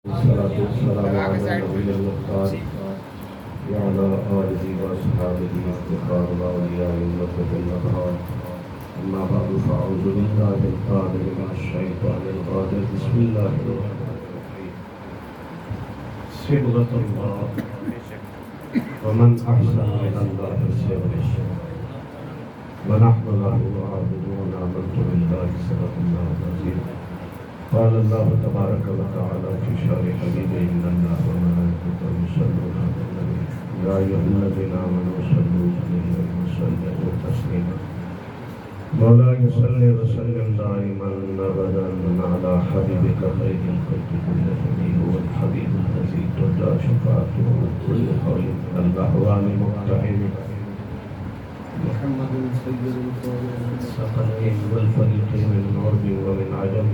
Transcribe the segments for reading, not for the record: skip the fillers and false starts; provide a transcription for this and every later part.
والصلاة والسلام على النبي المختار وعلى آله وأصحابه افتخار الأولياء والمسد الأبرار أما بعد فأعوذ بالله القادر من الشيطان الغادر بسم الله الرحمن الرحيم صبغة الله ومن أحسن من الله صبغة ونحن له عابدون آمنت بالله صدق الله العظيم قال الله تبارك وتعالى في شان حبيبه إن الله وملائكته يصلون على النبي يا أيها الذين آمنوا صلوا عليه وسلموا تسليما مولاي صل وسلم دائما أبدا على حبيبك خير الخلق كلهم هو الحبيب الذي ترجى شفاعته من كل قول من الأهوال مقتحم محمد سيد الثقلين والفريقين من عرب ومن عجم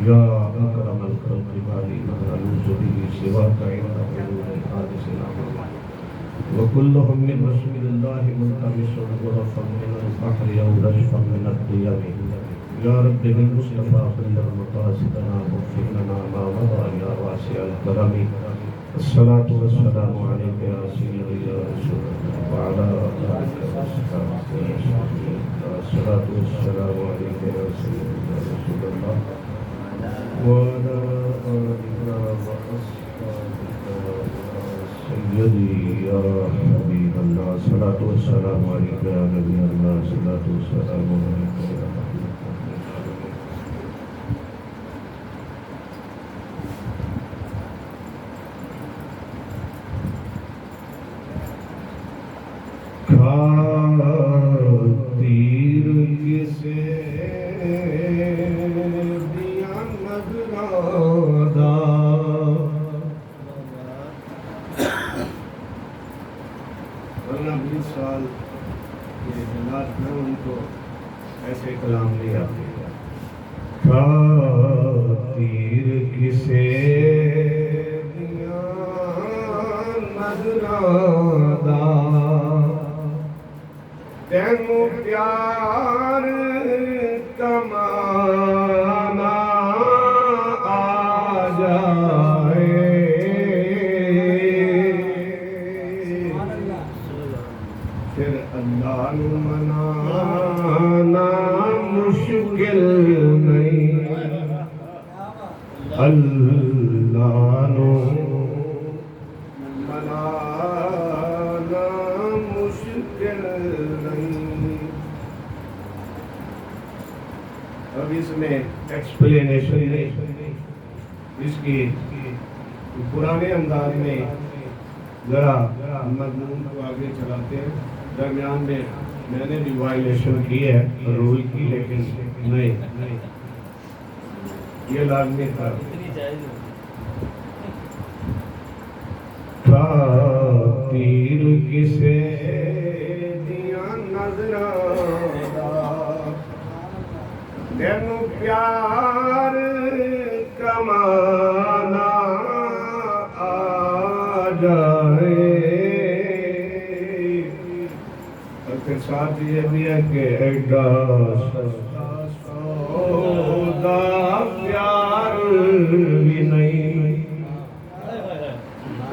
يا أكرم الخلق بالي من ألوذ به سواك عند حلول حادث الأمر وكلهم من رسول الله ملتمس غرفا من البحر أو رشفا من الديم يا رب بالمصطفى بلغ مقاصدنا واغفر لنا ما مضى يا واسع الكرم الصلاة والسلام عليك يا سيدي يا رسول الله وعلى آلك وصحبك الصلاة والسلام عليك يا سيدي يا رسول الله وعلى آلك وأصحابك سيدي يا حبيب الله الصلاة والسلام عليك يا نبي الله الصلاة والسلام عليك يا رحمة تیر کسے دیا نظرادہ ورنہ 20 سال یہ حالات میں ان کو ایسے کلام نہیں آتے تیر کسے دیا نظرادہ تینو پیار کمانا آ جائے پھر اللہ نو منانا مشکل نہیں اللہ نو منانا مشکل اب اس میں ایکسپلینیشن نہیں اس کی پرانے انداز میں ذرا مضمون کو آگے چلاتے ہیں درمیان میں میں نے بھی وائلیشن کی ہے رول کی لیکن نہیں یہ لازمی تھا تیر کسے دیا نظرادہ تینو پیار کمانا آ جائے اور پھر ساتھ یہ بھی ہے کہ ایڈا سستا سودا پیار بھی نہیں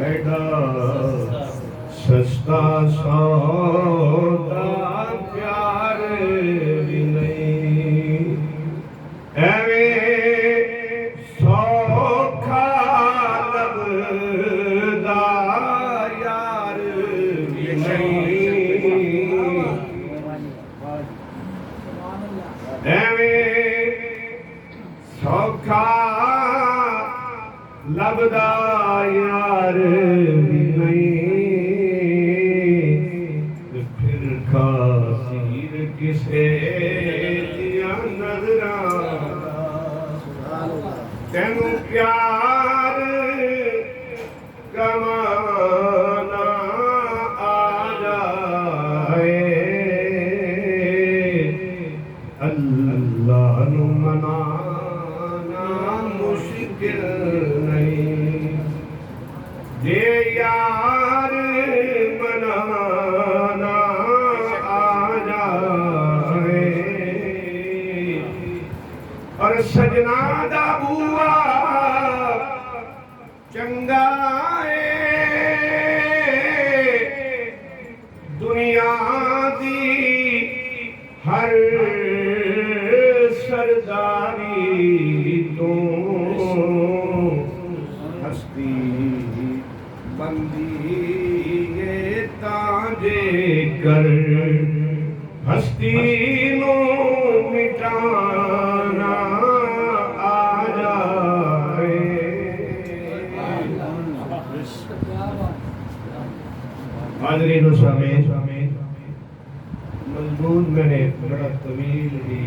ایڈا سستا سودا پیار بھی نہیں سوکھا لبدا یار بھی نہیں سوکھا لبدا یار بھی نہیں پھر خاصیر کسے دیا نظرادہ تینو پیار کمانا آ جائے اللہ نو منانا مشکل نہیں جے چنگائے دنیا دی ہر سرداری تو ہستی بندی یہ تاجے کر ہستی نو مٹانا آ جائے۔ حاضرین و سامعین، مضمون میں نے بڑا طویل ہی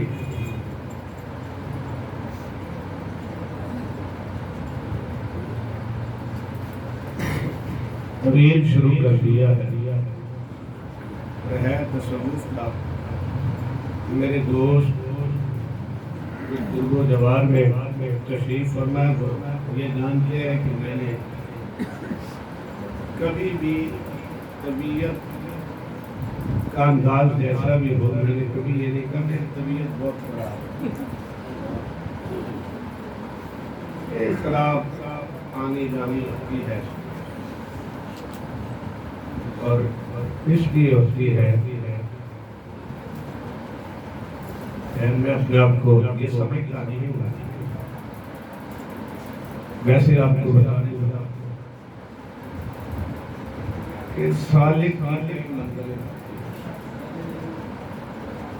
شروع کر دیا ہے تصوف کا۔ میرے دوست درب و جوار میں تشریف فرمائے وہ یہ جانتے ہیں کہ میں نے کبھی بھی طبیعت کا انداز جیسا بھی ہو، میں نے کبھی یہ نہیں کہا میری طبیعت بہت خراب ہے، خراب آنی جانی ہوتی ہے اور اس کی ہوتی ہے۔ میں اپنے آپ کو یہ سمجھتا نہیں ہوں، ویسے آپ کو بتا دوں کہ سالک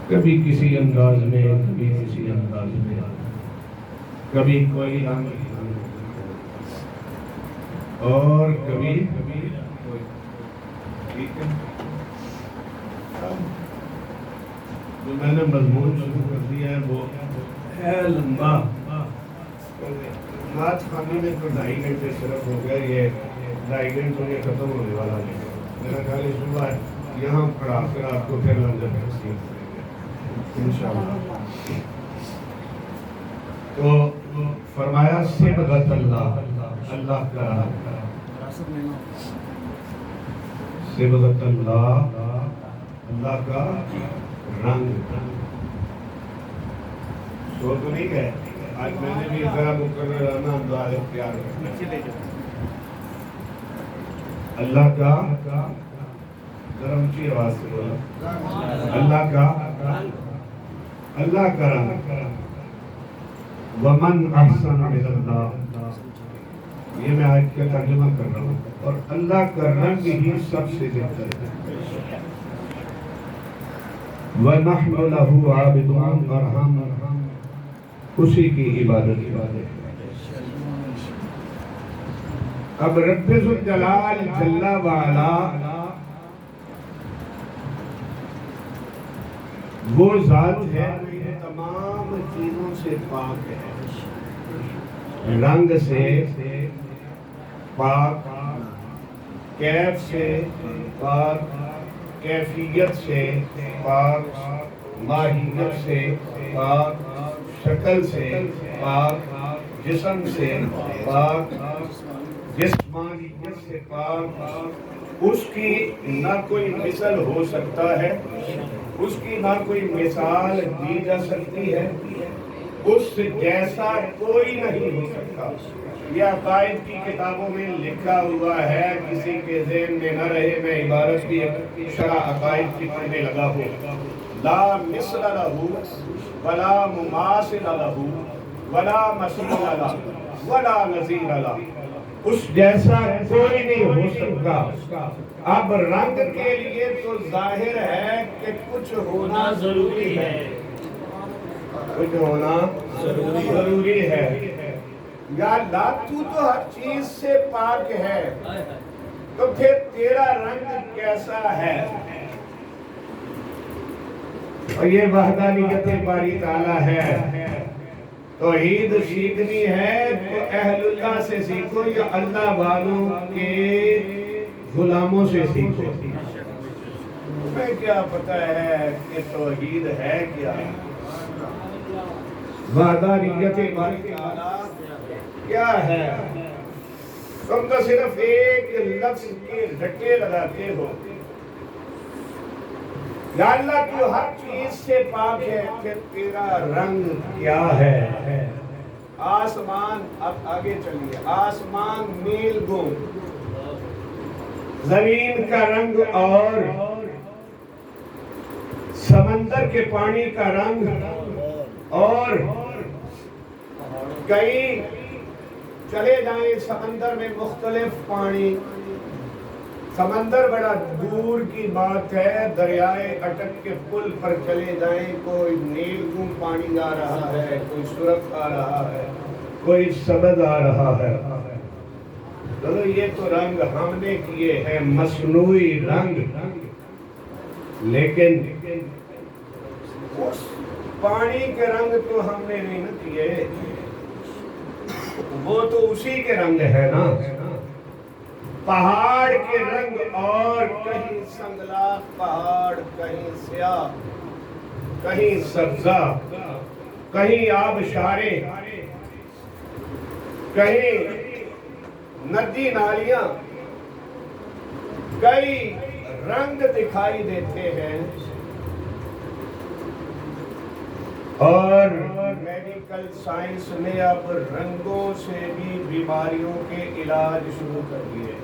کبھی کسی انداز میں، کبھی کسی انداز میں، کبھی کوئی اور کبھی کوئی، ٹھیک ہے۔ جو میں نے مضمون شروع کر دیا ہے وہ ہے لمبا، نعت خوانی میں تو 2.5 گھنٹے صرف ہو گئے، یہ 2.5 گھنٹوں میں ختم ہونے والا نہیں۔ میرا خیال ہے صبح یہاں پڑھا کر آپ کو پھر لندن تقسیم کریں گے انشاءاللہ۔ تو فرمایا صبغۃ اللہ، اللہ کا صبغۃ اللہ، اللہ کا رنگ۔ سو تو نہیں گئے آج میں نے بھی ذرا مقررانہ انداز اختیار کیا۔ اللہ کا ذرا اونچی آواز سے بولا، اللہ کا رنگ۔ ومن احسن من اللہ، یہ میں آج کا ترجمہ کر رہا ہوں، اور اللہ کا رنگ ہی سب سے بہتر ہے۔ وَنَحْنُ لَهُ عَابِدُونَ، اور ہم اسی کی عبادت کرتے ہیں۔ اب رب ذوالجلال جل وعلا وہ ذات ہے جو تمام چیزوں سے پاک ہے، رنگ سے پاک، کیف سے پاک، کیفیت سے پاک، ماہیت سے پاک، شکل سے پاک، جسم سے پاک، جسمانیت سے پاک۔ اس کی نہ کوئی مثل ہو سکتا ہے، اس کی نہ کوئی مثال دی جا سکتی ہے، اس جیسا کوئی نہیں ہو سکتا۔ یہ عقائد کی کتابوں میں لکھا ہوا ہے، کسی کے ذہن میں نہ رہے میں عبارت کی شرح عقائد کی پڑھنے لگا ہوں۔ لا مثل لہ ولا مماثل لہ ولا مثیل لہ ولا نظیر لہ، اس جیسا کوئی نہیں ہو سکتا۔ اب رنگ کے لیے تو ظاہر ہے کہ کچھ ہونا ضروری ہے، کچھ ہونا ضروری ہے۔ یا اللہ تو ہر چیز سے پاک ہے، تو پھر تیرا رنگ کیسا ہے؟ اور یہ وحدانیت باری تعالیٰ ہے۔ توحید سیکھنی ہے تو اہل اللہ سے سیکھو یا اللہ والوں کے غلاموں سے سیکھو۔ تمہیں کیا پتہ ہے کہ توحید ہے کیا؟ وحدانیت باری تعالیٰ کیا ہے؟ تم تو صرف ایک لفظ کے رٹے لگاتے ہو۔ یا اللہ تو ہر چیز سے پاک ہے، پھر تیرا رنگ کیا ہے؟ آسمان، اب آگے چلیے، آسمان نیل گم، زمین کا رنگ اور سمندر کے پانی کا رنگ، اور کئی چلے جائیں سمندر میں مختلف پانی، سمندر بڑا دور کی بات ہے، دریائے اٹک کے پل پر چلے جائیں، کوئی نیل گم پانی آ رہا ہے، کوئی سرخ آ رہا ہے، کوئی سبز آ رہا ہے۔ چلو یہ تو رنگ ہم نے کیے ہیں، مصنوعی رنگ، لیکن اس پانی کے رنگ تو ہم نے نہیں کیے، وہ تو اسی کے رنگ ہے نا، پہاڑ کے رنگ، اور کہیں سنگلاخ پہاڑ، کہیں سیاہ، کہیں سبزہ، کہیں آبشاریں، کہیں ندی نالیاں، کئی رنگ دکھائی دیتے ہیں، اور میڈیکل سائنس نے اب رنگوں سے بھی بیماریوں کے علاج شروع کر دیے۔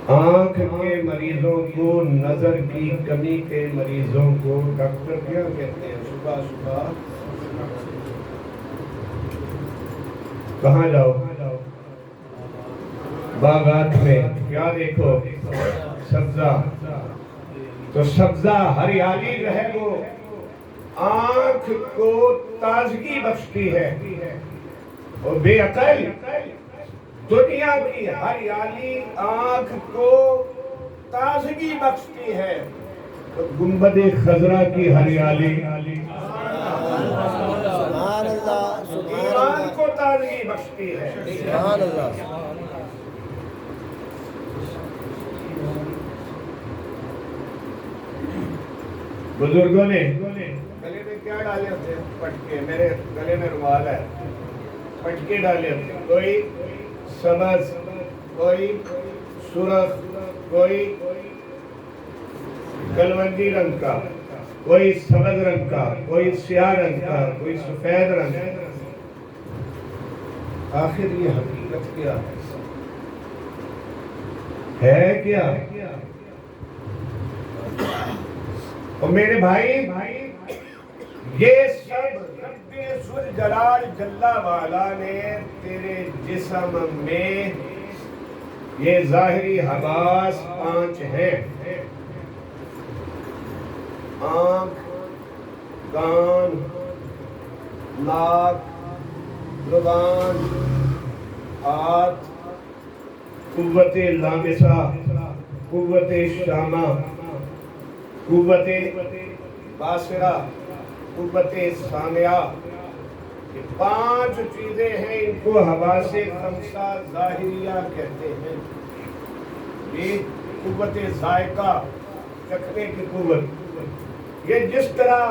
آنکھ کے مریضوں کو، نظر کی کمی کے مریضوں کو ڈاکٹر کیا کہتے ہیں؟ صبح صبح کہاں جاؤ؟ باغات میں کیا دیکھو؟ سبزہ۔ تو سبزہ، ہریالی جو ہے وہ آنکھ کو تازگی بخشتی ہے، اور بے عقل دنیا کی ہریالی آنکھ کو تازگی بخشتی ہے، تو گنبد خضرا کی ہریالی ایمان کو تازگی بخشتی ہے۔ بزرگوں نے گلے میں کیا ڈالے ہوتے ہیں؟ پٹکے، میرے گلے میں رومال ہے، پٹکے ڈالے ہوتے ہیں، کوئی سبز، کوئی سرخ، کوئی کلوندی رنگ کا، کوئی سبز رنگ کا، کوئی سیاہ رنگ کا، کوئی سفید رنگ کا۔ آخر یہ حقیقت کیا ہے کیا؟ اور میرے بھائی، یہ سب رب ذوالجلال جل والا نے تیرے جسم میں، یہ ظاہری حواس 5 ہیں، آنکھ، کان، ناک، زبان، ہاتھ، قوت لامسہ، قوت شامہ، قوت باصرہ، قوت سامعہ، یہ 5 چیزیں ہیں، ان کو حواس 5 ظاہریہ کہتے ہیں۔ یہ قوت ذائقہ، چکھنے کی قوت، یہ جس طرح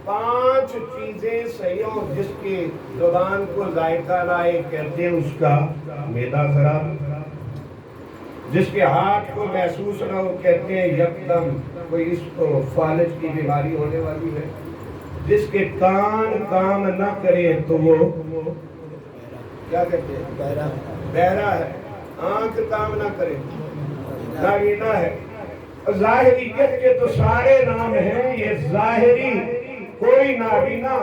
5 چیزیں صحیح ہوں، جس کی زبان کو ذائقہ لائے کہتے ہیں اس کا معدہ خراب، جس کے ہاتھ کو محسوس نہ ہو کہتے ہیں یکدم کوئی اس کو فالج کی بیماری ہونے والی ہے، جس کے کان کام نہ کرے تو وہ کیا کہتے ہیں؟ بہرا ہے، آنکھ کام نہ کرے نابینا ہے۔ ظاہریت کے تو سارے نام ہیں، یہ ظاہری، کوئی نابینا،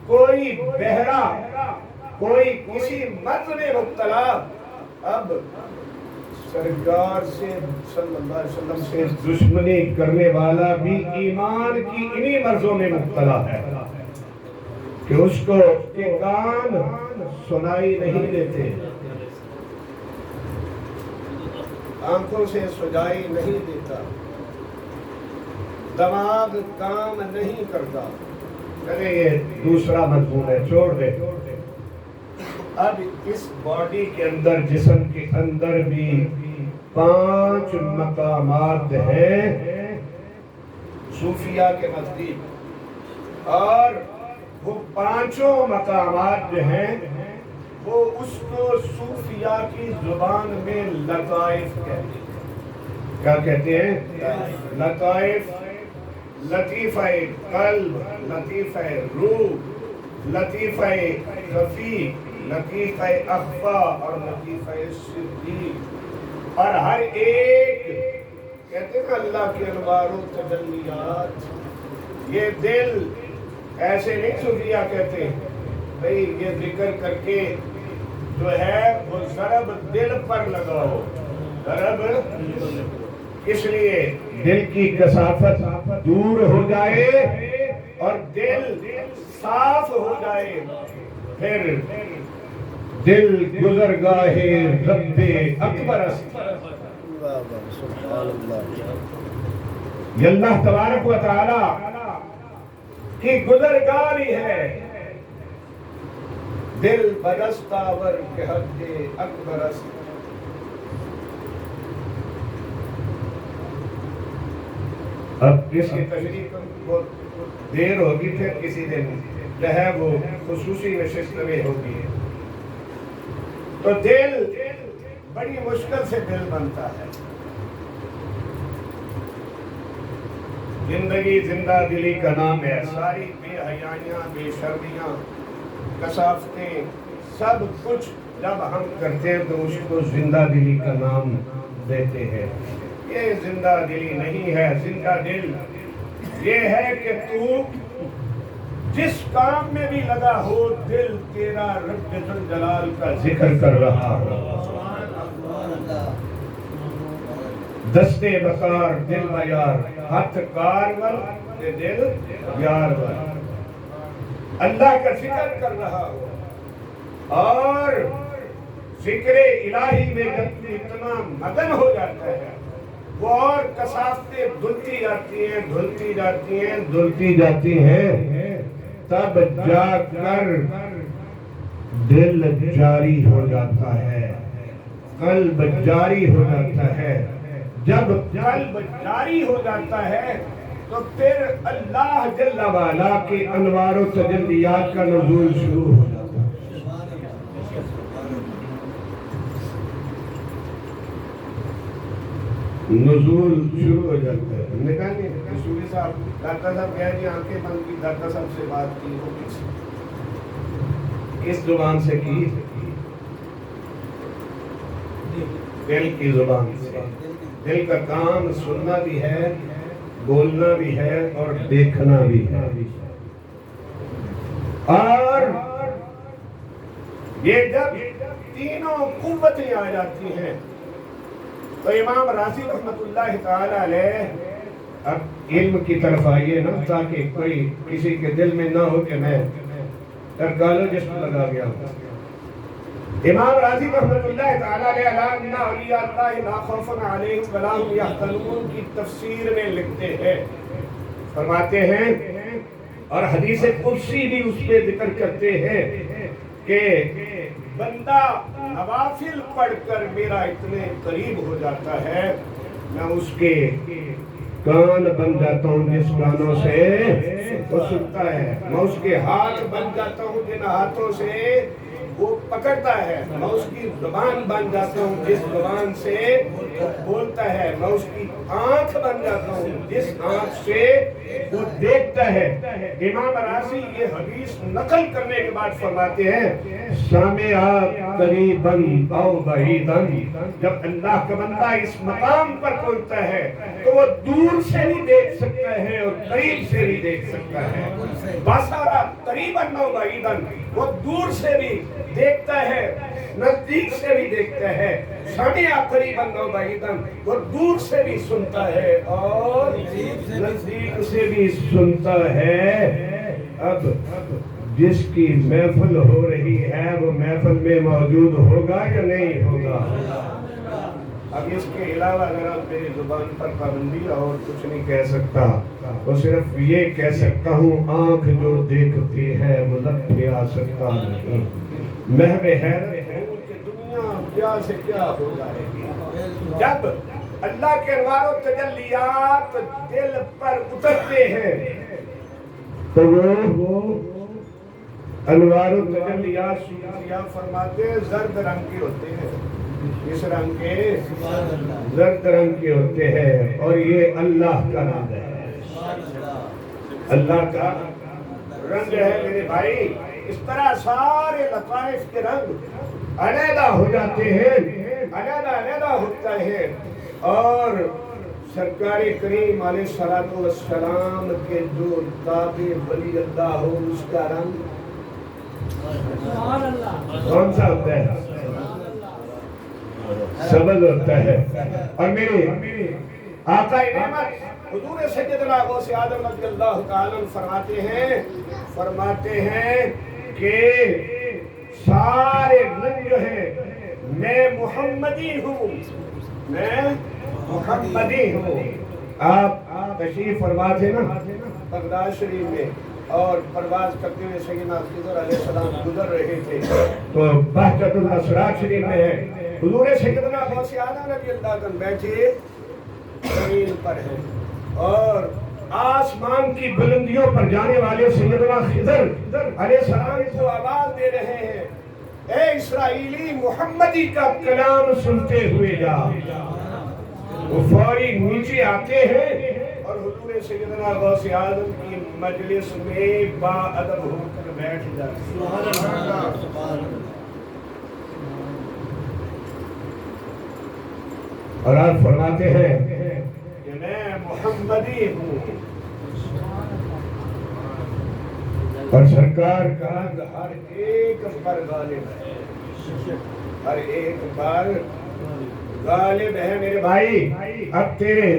کوئی بہرا، کوئی کسی مرض میں مبتلا۔ اب سرکار سے صلی اللہ علیہ وسلم سے دشمنی کرنے والا بھی ایمان کی انہی مرضوں میں مبتلا ہے کہ اس کو کے کان سنائی نہیں دیتے، آنکھوں سے سجائی نہیں دیتا، دماغ کام نہیں کرتا۔ چلے یہ دوسرا مضمون ہے، چھوڑ دے۔ اب اس باڈی کے اندر، جسم کے اندر بھی 5 مقامات ہیں صوفیہ کے نزدیک، اور وہ 5 مقامات جو ہیں وہ اس کو صوفیہ کی زبان میں لطائف کہتے ہیں۔ کیا کہتے ہیں؟ لطائف، لطیفہ قلب، لطیفہ روح، لطیفہ خفی، لطیفہ اخفا اور لطیفہ سری، اور ہر ایک کہتے ہیں اللہ کے انوار و تجلیات. یہ دل ایسے نہیں صوفیہ کہتے بھئی یہ ذکر کر کے جو ہے وہ ضرب دل پر لگاؤ، ضرب اس لیے دل کی کثافت دور ہو جائے اور دل صاف ہو جائے، پھر دل گزرگاہ رب اکبر است. یہ اللہ تبارک و تعالی کی گزرگاہی ہے. دل بدستاور کے حد اکبر است. اب اس کی تشریح بہت دیر ہوگی، پھر کسی دن جو ہے وہ خصوصی نشست میں ہوگی. تو دل بڑی مشکل سے دل بنتا ہے. زندگی زندہ دلی کا نام ہے. ساری بے حیائیاں، بے شرمیاں، کثافتیں، سب کچھ جب ہم کرتے ہیں تو اس کو زندہ دلی کا نام دیتے ہیں. یہ زندہ دلی نہیں ہے. زندہ دل یہ ہے کہ تو جس کام میں بھی لگا ہو دل تیرا رب ذوالجلال کا ذکر کر رہا ہو. دستے بکار دل بیار، ہاتھ کارور دل یار ور، اللہ کا ذکر کر رہا ہو اور ذکر الہی میں جب اتنا مگن ہو جاتا ہے وہ اور کثافتیں دھلتی جاتی ہیں، دھلتی جاتی ہیں، دھلتی جاتی ہیں، تب جا کر دل جاری ہو جاتا ہے، قلب جاری ہو جاتا ہے. جب قلب جاری ہو جاتا ہے تو پھر اللہ جل وعلا کے انوار و تجلیات کا نزول شروع ہو جاتا ہے. نزول شروع ہو جاتا ہے. ہم نے کہا نہیں رسولی صاحب داتا صاحب کہہ جی آنکھیں بند کی، داتا صاحب سے بات کی، وہ کس زبان سے کی؟ دل کی زبان سے. دل کا کام سننا بھی ہے، بولنا بھی ہے اور دیکھنا بھی ہے. اور یہ جب تینوں قوتیں آ جاتی ہیں تو امام راضی رحمت اللہ تعالی علیہ، اب علم کی طرف آئیے نا تاکہ کوئی کسی کے دل میں نہ ہو کہ میں ٹرکالوجسٹ لگا گیا ہوں. امام راضی رحمت اللہ تعالی علیہ ان اولیاء اللہ لا خوف علیہم ولا هم یحزنون کی تفسیر میں لکھتے ہیں، فرماتے ہیں اور حدیث قدسی بھی اس پہ ذکر کرتے ہیں کہ بندہ نوافل پڑھ کر میرا اتنے قریب ہو جاتا ہے میں اس کے کان بن جاتا ہوں جس کانوں سے وہ سنتا ہے، میں اس کے ہاتھ بن جاتا ہوں جن ہاتھوں سے وہ پکڑتا ہے، میں اس کی زبان بن جاتا ہوں جس زبان سے وہ بولتا ہے، میں اس کی آنکھ بن جاتا ہوں جس آنکھ سے وہ دیکھتا ہے. امام راضی یہ حدیث نقل کرنے کے بعد فرماتے ہیں سامعا قریباً او بعیداً، جب اللہ کا بندہ اس مقام پر پہنچتا ہے تو وہ دور سے بھی دیکھ سکتا ہے اور قریب سے بھی دیکھ سکتا ہے. بصارا قریباً او بعیداً، وہ دور سے بھی دیکھتا ہے، نزدیک سے بھی دیکھتا ہے. سامعا قریباً او بعیداً، وہ دور سے بھی سنتا ہے اور نزدیک سے بھی سنتا ہے. اب جس کی محفل ہو رہی ہے وہ محفل میں موجود ہوگا یا نہیں ہوگا؟ اب اس کے علاوہ اگر آپ میری زبان پر پابندی اور کچھ نہیں کہہ سکتا تو صرف یہ کہہ سکتا ہوں آنکھ جو دیکھتی ہے وہ لب پہ آ سکتا نہیں. محو حیرت ہے کہ دنیا کیا سے کیا ہو جائے گی. جب اللہ کے انوار و تجلیات دل پر اترتے ہیں تو وہ انوار و تجلیات صوفیاء فرماتے ہیں زرد رنگ کے ہوتے ہیں. اس رنگ کے زرد رنگ کے ہوتے ہیں اور یہ اللہ کا نام ہے. اللہ کا رنگ ہے میرے بھائی. اس طرح سارے لطائف کے رنگ علیحدہ ہو جاتے ہیں، علیحدہ ہوتا ہے. اور سرکار کریم علیہ الصلوۃ والسلام کے جو تابع ولی اللہ ہو اس کا رنگ کون سا ہوتا ہے؟ سبز ہوتا ہے. اور میرے آقا نعمت حضور سیدنا غوث اعظم رضی اللہ تعالیٰ فرماتے ہیں کہ سارے رنگ جو ہیں میں محمدی ہوں، میں محمدی ہوں. آپ تشریف فرما تھے نا بغداد شریف میں، اور پرواز کرتے ہوئے سیدنا خضر علیہ السلام گزر رہے تھے تو بہجت الاسرار شریف میں ہے حضور سیدنا غوث اعظم رضی اللہ عنہ بیٹھے زمین پر ہیں، اور آسمان کی بلندیوں پر جانے والے سیدنا خضر علیہ السلام کو آواز دے رہے ہیں، اے اسرائیلی محمدی کا کلام سنتے ہوئے جا. وہ فوری نیچے آتے ہیں اور حضور سیدنا غوث اعظم کی مجلس میں با ادب ہو کر بیٹھ جاتے ہیں. اور آپ فرماتے ہیں کہ میں محمدی ہوں، اور سرکار کا ہر ایک پر غالب ہے، ہر ایک پر غالب ہے. میرے بھائی اب تیرے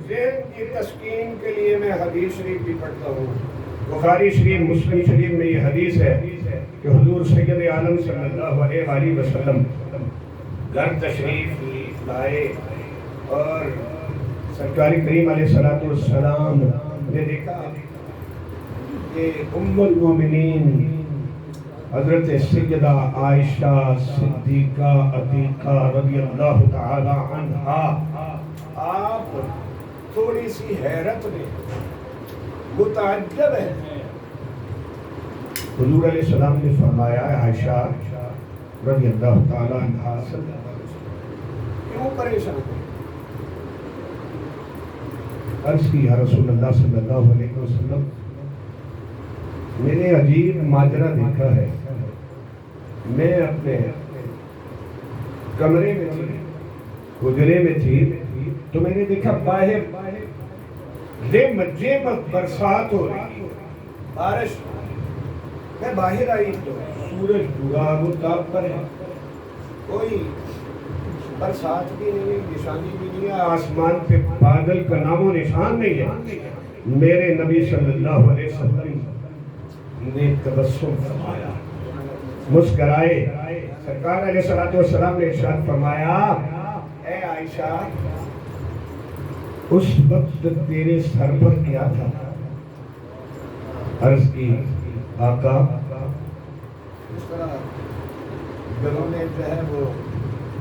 ذہن کی تسکین کے لیے میں حدیث شریف بھی پڑھتا ہوں. بخاری شریف مسلم شریف میں یہ حدیث ہے کہ حضور سید عالم صلی اللہ علیہ وآلہ وسلم گھر تشریف لائے اور سرکار کریم علیہ الصلوۃ والسلام نے دیکھا کہ ام المومنین حضرت سیدہ عائشہ صدیقہ عتیقہ رضی اللہ تعالی عنہا آپ تھوڑی سی حیرت میں متعجب ہے. حضور علیہ السلام نے فرمایا عائشہ رضی اللہ تعالی عنہا کیوں پریشان ہے؟ عرض کی یا رسول اللہ صلی اللہ علیہ وسلم میں نے عجیب ماجرا دیکھا ہے. میں اپنے کمرے میں تھی، حجرے میں تھی، تو میں نے دیکھا باہر برسات ہو رہی، بارش. میں باہر آئی تو سورج پورا آفتاب پر ہے، کوئی برسات بھی نہیں، نشانی بھی نہیں ہے، آسمان پہ بادل کا نام و نشان نہیں ہے. میرے نبی صلی اللہ علیہ وسلم نے تبسم فرمایا، مسکرائے. سرکار علیہ الصلوۃ والسلام نے ارشاد فرمایا، اے عائشہ اس وقت تیرے سر پر کیا تھا؟ عرض کی آقا اس طرح گھروں میں جو ہے وہ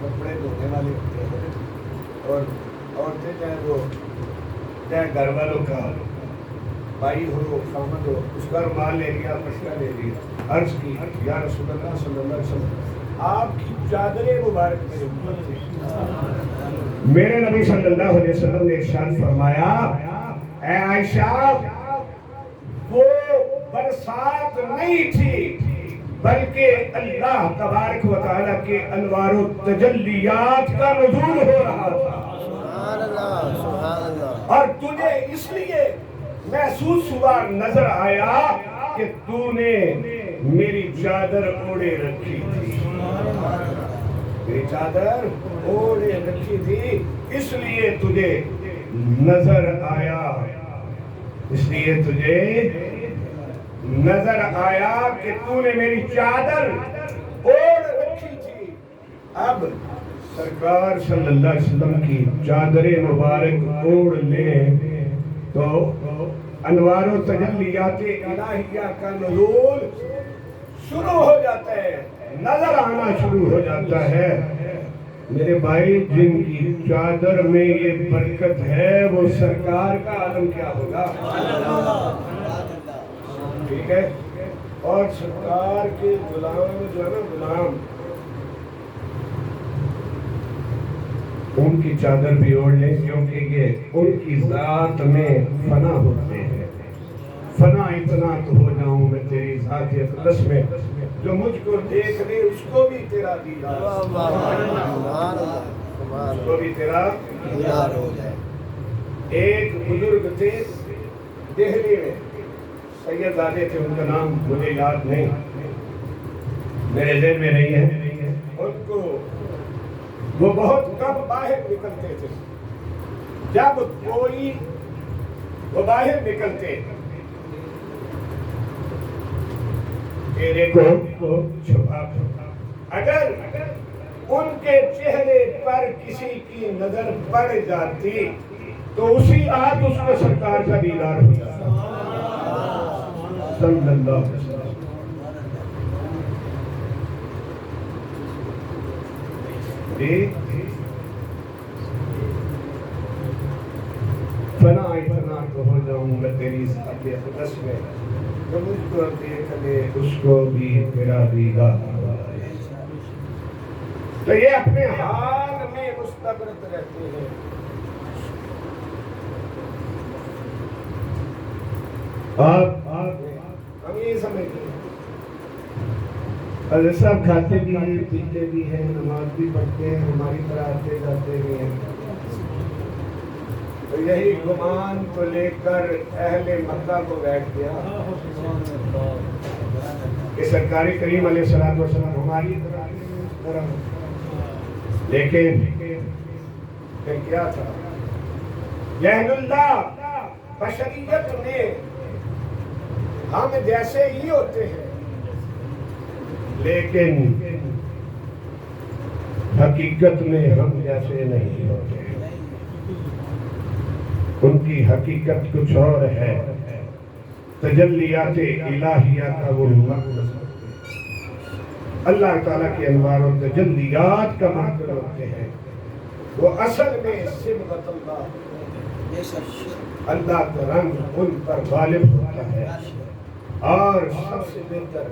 کپڑے دھونے والے ہوتے ہیں، اور عورتیں جو ہے وہ چاہے گھر والوں کا بھائی ہو خامد ہو اس کا رومال لے لیا، پشکا لے لیا. عرض کی یا رسول اللہ صلی اللہ علیہ وسلم آپ کی چادریں مبارک میرے اوپر تھی. میرے نبی صلی اللہ علیہ وسلم نے ارشاد فرمایا، اے عائشہ وہ برسات نہیں تھی بلکہ اللہ تبارک و تعالیٰ کے انوار و تجلیات کا نزول ہو رہا تھا، اور تجھے اس لیے محسوس ہوا، نظر آیا کہ تو نے میری چادر اوڑے رکھی تھی، میری چادر اوڑے رکھی تھی، اس لیے تجھے نظر آیا، اس لیے تجھے نظر آیا کہ تو نے میری چادر اوڑ رکھی تھی. اب سرکار صلی اللہ علیہ وسلم کی چادر مبارک اوڑ لیں تو انوار و تجلیات الہیہ کا نزول شروع ہو جاتا ہے، نظر آنا شروع ہو جاتا ہے. میرے بھائی جن کی چادر میں یہ برکت ہے وہ سرکار کا عالم کیا ہوگا؟ ٹھیک ہے. اور سرکار کے غلام جو ہے نا، غلام ان کی چادر بھی اوڑھ لیں، کیونکہ یہ ان کی ذات میں فنا ہوتے ہیں، فنا اتنا تو ہو جاؤں میں تیری ذات اقدس میں، جو مجھ کو دیکھ لے اس کو بھی تیرا دیدار، اس کو بھی تیرا دیدار ہو جائے۔ ایک بزرگ تھے دہلی میں، سید زادے تھے، ان کا نام مجھے یاد نہیں، میرے ذہن میں نہیں ہے۔ ان کو وہ بہت کم باہر نکلتے تھے، جب کوئی وہ باہر نکلتے چہرے کو چھپا کر، اگر ان کے چہرے پر کسی کی نظر پڑ جاتی تو اسی آج اس کو سرکار کا دیدار ہو جاتا صلی اللہ علیہ وسلم۔ فنا اتنا تو ہو جاؤں میں تیری ذات اقدس میں، جو مجھ کو دیکھ لے اس کو بھی تیرا دیدار ہو جائے۔ تو یہ اپنے حال میں مستغرق رہتے ہیں۔ ہم یہ سمجھتے ہیں حضرت صاحب کھاتے بھی ہیں، پیتے بھی ہیں، نماز بھی پڑھتے ہیں، ہماری طرح آتے جاتے بھی ہیں۔ تو یہی گمان کو لے کر اہل مکہ کو بیٹھ گیا کہ سرکار کریم علیہ السلام ہماری طرح، لیکن پھر کیا تھا؟ جہل اللہ بشریت میں ہم جیسے ہی ہوتے ہیں، لیکن حقیقت میں ہم جیسے نہیں ہوتے۔ ان کی حقیقت کچھ اور ہے، تجلیات الہیہ کا وہ مقصد، اللہ تعالیٰ کے انوار و تجلیات کا مقصد ہوتے ہیں، وہ اصل میں صبغت اللہ کا رنگ ان پر غالب ہوتا ہے، اور سب سے بہتر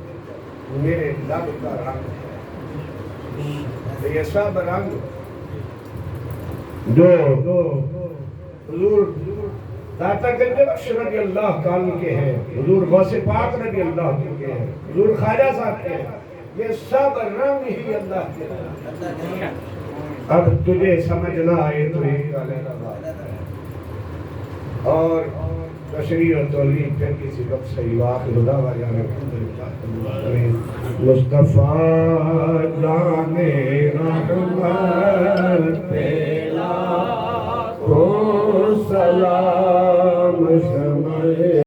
میرے لب کا رنگ ہے۔ یہ سب رنگ جو حضور داتا گنج بخش رضی اللہ تعالیٰ کے ہیں، حضور غوث پاک رضی اللہ کے ہیں، حضور خواجہ صاحب کے ہیں، یہ سب رنگ ہی اللہ کے ہیں۔ اب تجھے سمجھنا آئے تو ایک اور تشریح و تولیہ پھر کسی وقت سے واقع خدا واجانے مصطفیٰ جانے رحمت پیلا کو سلام